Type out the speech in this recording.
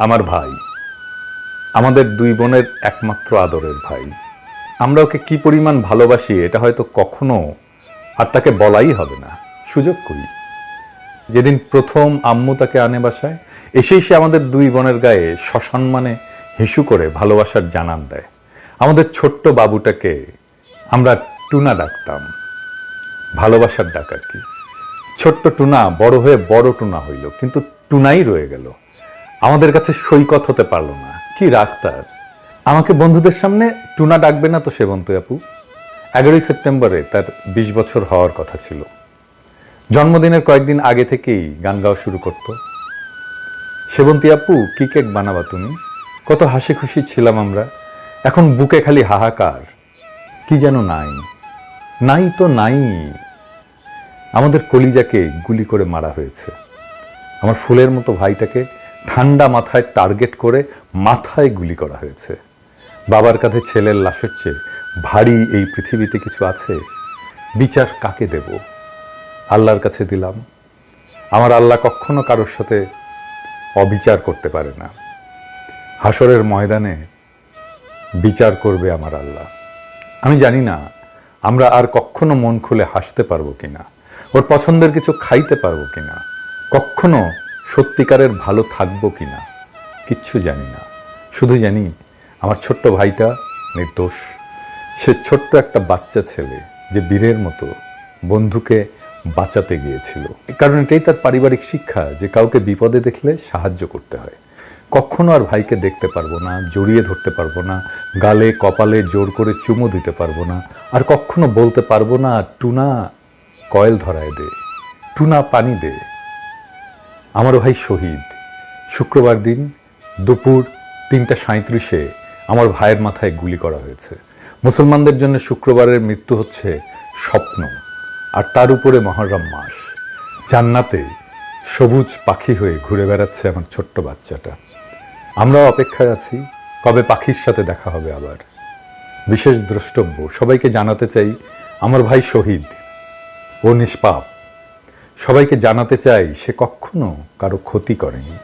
আমার ভাই, আমাদের দুই বোনের একমাত্র আদরের ভাই। আমরা ওকে কি পরিমাণ ভালোবাসি এটা হয়তো কখনো আর তাকে বলাই হবে না, সুযোগ করি। যেদিন প্রথম আম্মু তাকে আনে বাসায়, এসেই সে আমাদের দুই বোনের গায়ে সসম্মানে হিসু করে ভালোবাসার জানান দেয়। আমাদের ছোট্ট বাবুটাকে আমরা টুনা ডাকতাম, ভালোবাসার ডাক আর কি। ছোট্ট টুনা বড় হয়ে বড় টুনা হইল, কিন্তু টুনাই রয়ে গেল, আমাদের কাছে সৈকত হতে পারলো না। কি রাগ তার! আমাকে বন্ধুদের সামনে টুনা ডাকবে না তো সেবন্তী আপু? 11ই সেপ্টেম্বরে তার 20 বছর হওয়ার কথা ছিল। জন্মদিনের কয়েকদিন আগে থেকেই গান গাওয়া শুরু করত। সেবন্তী আপু, কি কেক বানাবা তুমি? কত হাসি খুশি ছিলাম আমরা, এখন বুকে খালি হাহাকার। কি যেন নাই, নাই তো নাই। আমাদের কলিজাকে গুলি করে মারা হয়েছে। আমার ফুলের মতো ভাইটাকে ঠান্ডা মাথায় টার্গেট করে মাথায় গুলি করা হয়েছে। বাবার কাছে ছেলের লাশের চেয়ে ভারী এই পৃথিবীতে কিছু আছে? বিচার কাকে দেব? আল্লাহর কাছে দিলাম। আমার আল্লাহ কখনো কারোর সাথে অবিচার করতে পারে না। হাসরের ময়দানে বিচার করবে আমার আল্লাহ। আমি জানি না আমরা আর কখনো মন খুলে হাসতে পারবো কিনা, ওর পছন্দের কিছু খাইতে পারবো কিনা, কখনো সত্যিকারের ভালো থাকবো কিনা, কিচ্ছু জানি না। শুধু জানি আমার ছোট্ট ভাইটা নির্দোষ। সে ছোট্ট একটা বাচ্চা ছেলে যে বীরের মতো বন্ধুকে বাঁচাতে গিয়েছিল। কারণ এটাই তার পারিবারিক শিক্ষা, যে কাউকে বিপদে দেখলে সাহায্য করতে হয়। কখনো আর ভাইকে দেখতে পারবো না, জড়িয়ে ধরতে পারবো না, গালে কপালে জোর করে চুমু দিতে পারবো না, আর কখনো বলতে পারবো না টুনা কয়েল ধরায় দে, টুনা পানি দে। আমার ভাই শহীদ। শুক্রবার দিন দুপুর 3:37 আমার ভাইয়ের মাথায় গুলি করা হয়েছে। মুসলমানদের জন্য শুক্রবারের মৃত্যু হচ্ছে স্বপ্ন, আর তার উপরে মহররম মাস। জান্নাতে সবুজ পাখি হয়ে ঘুরে বেড়াচ্ছে আমার ছোট্ট বাচ্চাটা। আমরাও অপেক্ষায় আছি কবে পাখির সাথে দেখা হবে আবার। বিশেষ দ্রষ্টব্য, সবাইকে জানাতে চাই আমার ভাই শহীদ, ও নিষ্পাপ। সবাইকে জানাতে চাই সে কখনো কারো ক্ষতি করেনি।